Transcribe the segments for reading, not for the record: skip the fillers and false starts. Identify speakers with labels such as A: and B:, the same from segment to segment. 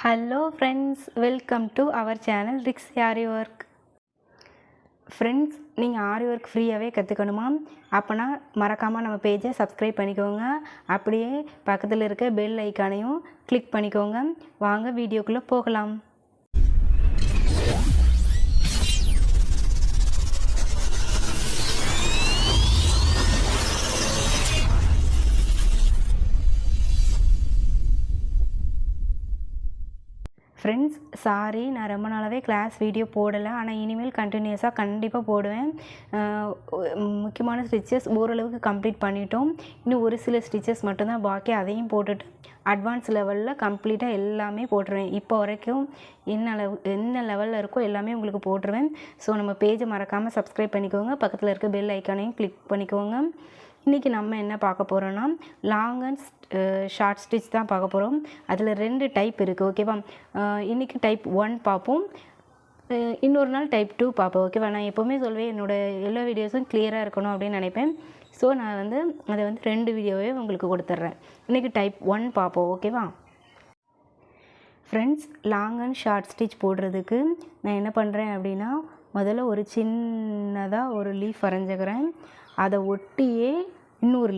A: Hello friends, welcome to our channel Rix Ari Work. Friends, நீங்கள் ஆரி work ஃப்ரீயாகவே கற்றுக்கணுமா? அப்போனா மறக்காமல் நம்ம பேஜை சப்ஸ்கிரைப் பண்ணிக்கோங்க. அப்படியே பக்கத்தில் இருக்க பெல் ஐக்கானையும் கிளிக் பண்ணிக்கோங்க. வாங்க வீடியோக்குள்ளே போகலாம். ஃப்ரெண்ட்ஸ், சாரி, நான் ரொம்ப நாளாகவே கிளாஸ் வீடியோ போடலை. ஆனால் இனிமேல் கண்டினியூஸாக கண்டிப்பாக போடுவேன். முக்கியமான ஸ்டிச்சஸ் ஓரளவுக்கு கம்ப்ளீட் பண்ணிட்டோம். இன்னும் ஒரு சில ஸ்டிச்சஸ் மட்டும்தான் பாக்கி. அதையும் போட்டுட்டு அட்வான்ஸ் லெவலில் கம்ப்ளீட்டாக எல்லாமே போட்டுருவேன். இப்போ வரைக்கும் என்ன லெவலில் இருக்கோ எல்லாமே உங்களுக்கு போட்டுருவேன். ஸோ நம்ம பேஜை மறக்காமல் சப்ஸ்கிரைப் பண்ணிக்கோங்க. பக்கத்தில் இருக்க பெல் ஐக்கானையும் கிளிக் பண்ணிக்கோங்க. இன்றைக்கி நம்ம என்ன பார்க்க போகிறோன்னா, லாங் அண்ட் ஷார்ட் ஸ்டிச் தான் பார்க்க போகிறோம். அதில் 2 டைப் இருக்குது, ஓகேவா? இன்றைக்கி டைப் 1 பார்ப்போம், இன்னொரு நாள் டைப் 2 பார்ப்போம், ஓகேவா? நான் எப்போவுமே சொல்வேன், என்னோடய எல்லா வீடியோஸும் கிளியராக இருக்கணும் அப்படின்னு நினைப்பேன். ஸோ நான் அதை 2 வீடியோவே உங்களுக்கு கொடுத்துட்றேன். இன்றைக்கி டைப் 1 பார்ப்போம், ஓகேவா? Friends, long and short stitch போடுறதுக்கு நான் என்ன பண்ணுறேன் அப்படின்னா, முதல்ல ஒரு சின்னதாக ஒரு லீஃப் வரைஞ்சிக்கிறேன். அதை ஒட்டியே இன்னொரு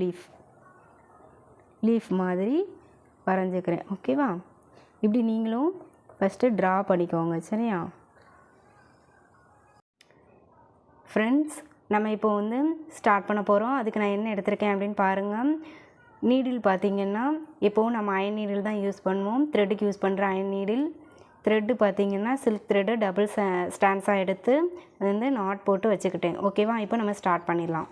A: லீஃப் மாதிரி வரைஞ்சிக்கிறேன், ஓகேவா? இப்படி நீங்களும் ஃபஸ்ட்டு ட்ரா பண்ணிக்கோங்க, சரியா? ஃப்ரெண்ட்ஸ், நம்ம இப்போ ஸ்டார்ட் பண்ண போகிறோம். அதுக்கு நான் என்ன எடுத்திருக்கேன் அப்படின்னு பாருங்கள். நீடில் பார்த்திங்கன்னா எப்போவும் நம்ம அயன் நீடில் தான் யூஸ் பண்ணுவோம். த்ரெட்டுக்கு யூஸ் பண்ணுற அயன் நீடில். த்ரெட்டு பார்த்திங்கன்னா சில்க் த்ரெட்டு டபுள் ஸ்டாண்ட்ஸாக எடுத்து நாட் போட்டு வச்சுக்கிட்டேன், ஓகேவா? இப்போ நம்ம ஸ்டார்ட் பண்ணிடலாம்.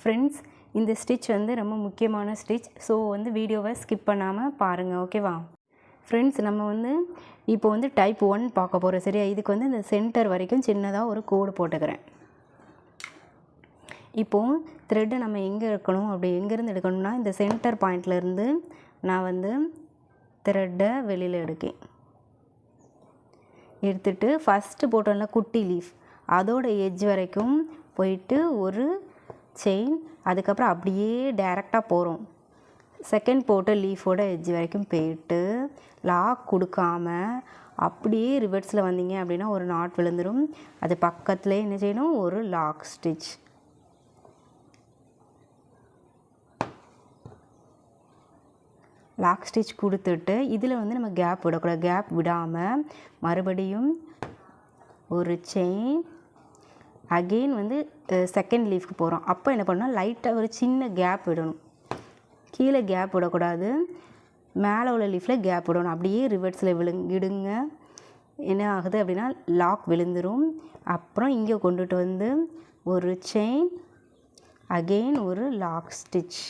A: ஃப்ரெண்ட்ஸ், இந்த ஸ்டிச் ரொம்ப முக்கியமான ஸ்டிச். ஸோ வீடியோவை ஸ்கிப் பண்ணாமல் பாருங்கள், ஓகேவா? ஃப்ரெண்ட்ஸ், நம்ம இப்போ டைப் 1 பார்க்க போகிறோம், சரியா? இதுக்கு இந்த சென்டர் வரைக்கும் சின்னதாக ஒரு கோடு போட்டுக்கிறேன். இப்போது த்ரெட்டை நம்ம எங்கே எங்கேருந்து எடுக்கணும்னா, இந்த சென்டர் பாயிண்ட்லேருந்து நான் த்ரெட்டை வெளியில் எடுத்துட்டு ஃபஸ்ட்டு போட்டோம்ல குட்டி லீஃப், அதோட எட்ஜ் வரைக்கும் போயிட்டு ஒரு செயின், அதுக்கப்புறம் அப்படியே டைரெக்டாக போகிறோம். செகண்ட் போட்ட லீஃபோட எட்ஜ் வரைக்கும் போயிட்டு லாக் கொடுக்காம அப்படியே ரிவர்ஸில் வந்தீங்க அப்படின்னா ஒரு நாட் விழுந்துடும். அது பக்கத்துலேயே என்ன செய்யணும், ஒரு லாக் ஸ்டிச். லாக் ஸ்டிச் கொடுத்துட்டு இதில் நம்ம கேப் விடக்கூடாது. கேப் விடாமல் மறுபடியும் ஒரு செயின். அகெயின் செகண்ட் லீஃப்க்கு போகிறோம். அப்போ என்ன பண்ணால் லைட்டாக ஒரு சின்ன கேப் விடணும். கீழே கேப் விடக்கூடாது, மேலே உள்ள லீஃபில் கேப் விடணும். அப்படியே ரிவர்ஸில் விடுங்க. என்ன ஆகுது அப்படின்னா லாக் விழுந்துடும். அப்புறம் இங்கே கொண்டுட்டு ஒரு செயின், அகெயின் ஒரு லாக் ஸ்டிச்.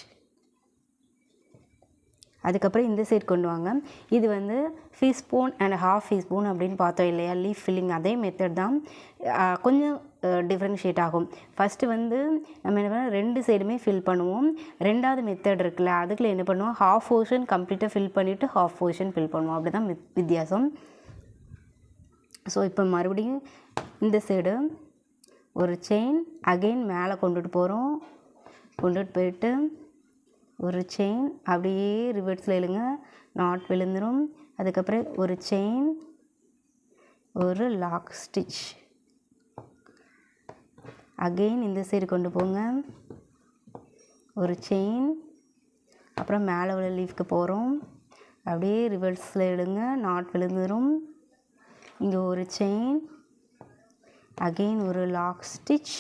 A: அதுக்கப்புறம் இந்த சைடு கொண்டு வாங்க. இது டீஸ்பூன் அண்ட் ½ டீஸ்பூன் அப்படின்னு பார்த்தோம் இல்லையா, லீஃப் ஃபில்லிங். அதே மெத்தட் தான், கொஞ்சம் டிஃப்ரென்ஷியேட் ஆகும். ஃபஸ்ட்டு நம்ம என்ன பண்ணோம், 2 சைடுமே ஃபில் பண்ணுவோம். 2வது மெத்தட் இருக்குல்ல, அதுக்குள்ள என்ன பண்ணுவோம், ½ போர்ஷன் கம்ப்ளீட்டாக ஃபில் பண்ணிவிட்டு ½ போர்ஷன் ஃபில் பண்ணுவோம். அப்படி தான் வித்தியாசம். ஸோ இப்போ மறுபடியும் இந்த சைடு ஒரு செயின், அகெயின் மேலே கொண்டுட்டு போயிட்டு ஒரு செயின், அப்படியே ரிவர்ஸில் இழுங்க, நாட் விழுந்துடும். அதுக்கப்புறம் ஒரு செயின், ஒரு லாக் ஸ்டிச். அகெயின் இந்த சைடு கொண்டு போங்க, ஒரு செயின், அப்புறம் மேலே உள்ள லீஃப்க்கு போகிறோம். அப்படியே ரிவர்ஸில் இழுங்க, நாட் விழுந்துடும். இங்கே ஒரு செயின், அகெயின் ஒரு லாக் ஸ்டிச்.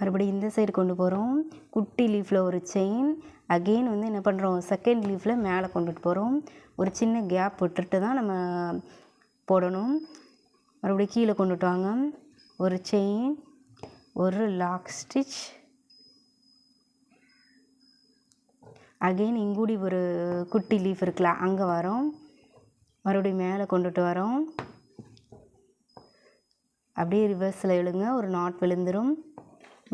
A: மறுபடியும் இந்த சைடு கொண்டு போகிறோம். குட்டி லீஃபில் ஒரு செயின், அகெயின் என்ன பண்ணுறோம், செகண்ட் லீஃபில் மேலே கொண்டுட்டு போகிறோம். ஒரு சின்ன கேப் விட்டுட்டு தான் நம்ம போடணும். மறுபடியும் கீழே கொண்டுட்டு வாங்க, ஒரு செயின், ஒரு லாக் ஸ்டிச். அகெயின் இங்கூடி ஒரு குட்டி லீஃப் இருக்குல்ல, அங்கே வரோம். மறுபடியும் மேலே கொண்டுட்டு வரோம். அப்படியே ரிவர்ஸில் இழுங்க, ஒரு நாட் விழுந்துடும்.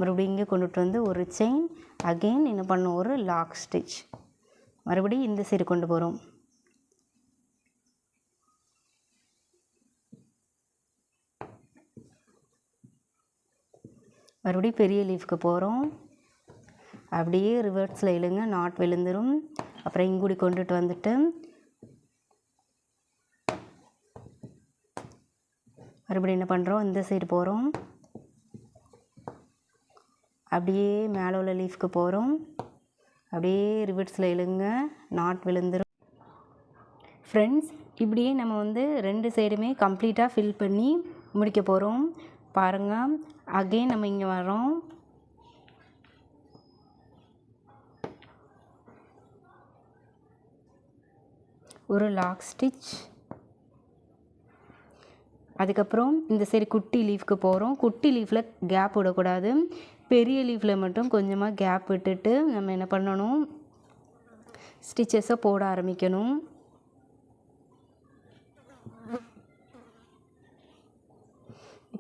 A: மறுபடியும் இங்கே கொண்டுட்டு ஒரு செயின், அகெயின் என்ன பண்ணோம், ஒரு லாக் ஸ்டிச். மறுபடியும் இந்த சைடு கொண்டு போகிறோம். மறுபடியும் பெரிய லீஃப்க்கு போகிறோம். அப்படியே ரிவர்ஸில் இழுங்க, நாட் விழுந்துடும். அப்புறம் இங்குடி கொண்டுட்டு வந்துட்டு மறுபடியும் என்ன பண்ணுறோம், இந்த சைடு போகிறோம். அப்படியே மேலே உள்ள லீஃப்க்கு போகிறோம். அப்படியே ரிவர்ஸில் இழுங்க, நாட் விழுந்துடும். ஃப்ரெண்ட்ஸ், இப்படியே நம்ம வந்து 2 சைடுமே கம்ப்ளீட்டாக ஃபில் பண்ணி முடிக்க போகிறோம். பாருங்கள், அகெயின் நம்ம இங்கே வரோம். ஒரு லாக் ஸ்டிச். அதுக்கப்புறம் இந்த சைடு குட்டி லீஃப்க்கு போகிறோம். குட்டி லீஃபில் கேப் விடக்கூடாது. பெரிய லீஃபில் மட்டும் கொஞ்சமாக கேப் விட்டுட்டு நம்ம என்ன பண்ணணும், ஸ்டிச்சஸை போட ஆரம்பிக்கணும்.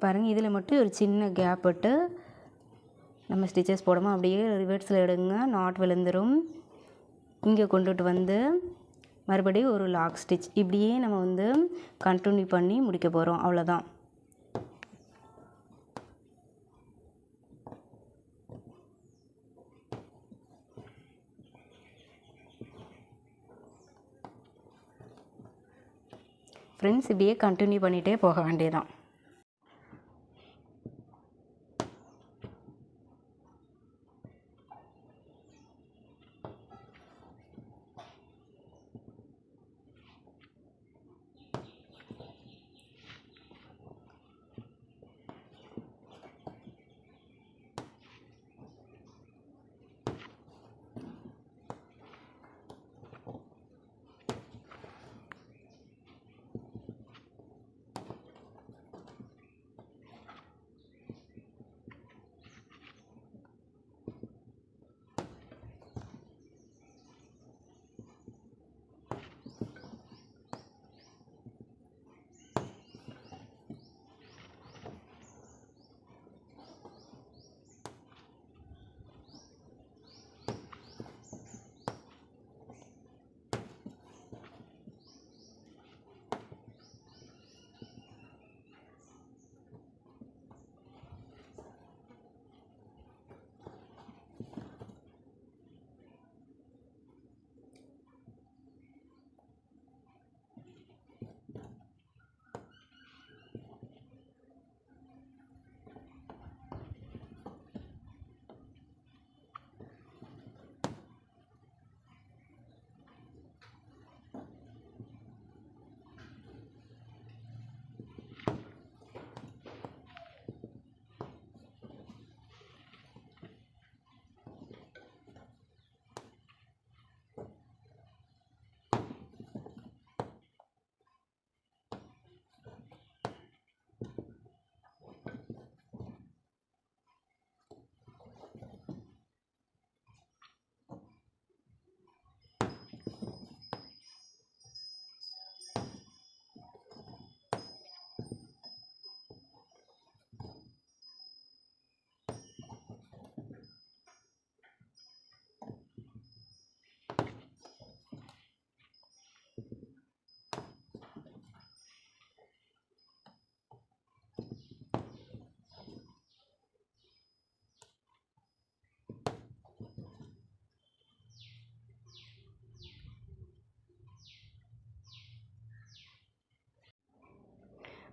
A: பாருங்கள், இதில் மட்டும் ஒரு சின்ன கேப் விட்டு நம்ம ஸ்டிச்சஸ் போடாமல் அப்படியே ரிவர்ஸில் எடுங்க, நாட் விழுந்துடும். இங்கே கொண்டுட்டு வந்து மறுபடியும் ஒரு லாக் ஸ்டிச். இப்படியே நம்ம வந்து கண்டினியூ பண்ணி முடிக்க போகிறோம். அவ்வளோதான். ஃப்ரெண்ட்ஸ், இப்படியே கண்டினியூ பண்ணிகிட்டே போக வேண்டியதான்.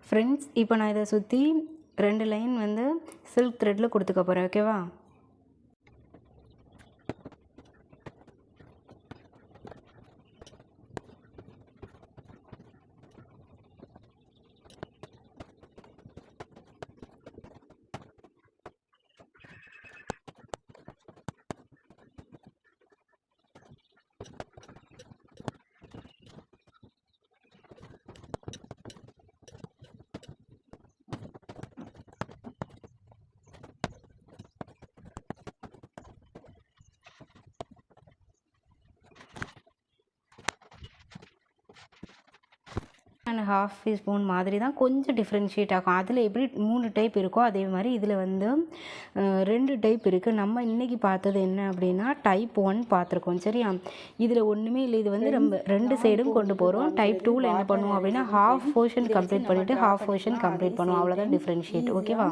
A: ஃப்ரெண்ட்ஸ், இப்போ நான் இதை சுற்றி 2 லைன் வந்து சில்க் த்ரெட்டில் கொடுத்துக்க போகிறேன். ஓகேவா? அண்ட் ஹாஃப் டீஸ்பூன் மாதிரி தான் கொஞ்சம் டிஃப்ரென்ஷியேட் ஆகும். அதில் எப்படி 3 டைப் இருக்கோ அதே மாதிரி இதில் வந்து 2 டைப் இருக்குது. நம்ம இன்றைக்கி பார்த்தது என்ன அப்படின்னா டைப் 1 பார்த்துருக்கோம். சரியா, இதில் ஒன்றுமே இல்லை. இது வந்து நம்ம 2 சைடும் கொண்டு போகிறோம். டைப் 2ல் என்ன பண்ணுவோம் அப்படின்னா ஹாஃப் போர்ஷன் கம்ப்ளீட் பண்ணிவிட்டு ஹாஃப் போர்ஷன் கம்ப்ளீட் பண்ணுவோம். அவ்வளோதான் டிஃப்ரென்ஷியேட். ஓகேவா?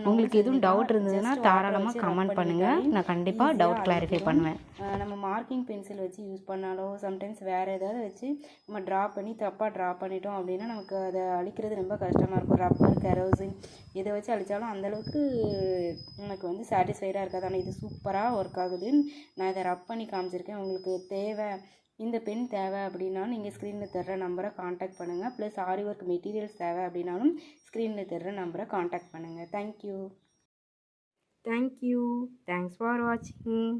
A: உங்களுக்கு எதுவும் டவுட் இருந்ததுன்னா தாராளமாக கமெண்ட் பண்ணுங்கள். நான் கண்டிப்பாக டவுட் கிளாரிஃபை பண்ணுவேன். நம்ம மார்க்கிங் பென்சில் வச்சு யூஸ் பண்ணாலோ சம்டைம்ஸ் வேறு ஏதாவது வச்சு நம்ம ட்ரா பண்ணி தப்பாக ட்ரா பண்ணிட்டோம் அப்படின்னா நமக்கு அதை அழிக்கிறது ரொம்ப கஷ்டமாக இருக்கும். ரப்பர், கெரோசின் இதை வச்சு அழித்தாலும் அந்தளவுக்கு நமக்கு வந்து சாட்டிஸ்ஃபைடாக இருக்காது. ஆனால் இது சூப்பராக ஒர்க் ஆகுது. நான் இதை ரப் பண்ணி காமிச்சிருக்கேன். உங்களுக்கு தேவை, இந்த பென் தேவை அப்படின்னா நீங்கள் ஸ்க்ரீனில் தர்ற நம்பரை காண்டாக்ட் பண்ணுங்கள். ப்ளஸ் ஆரி ஒர்க் மெட்டீரியல்ஸ் தேவை அப்படின்னாலும் ஸ்க்ரீனில் தர்ற நம்பரை காண்டாக்ட் பண்ணுங்கள். தேங்க்யூ. தேங்க்ஸ் ஃபார் வாட்சிங்.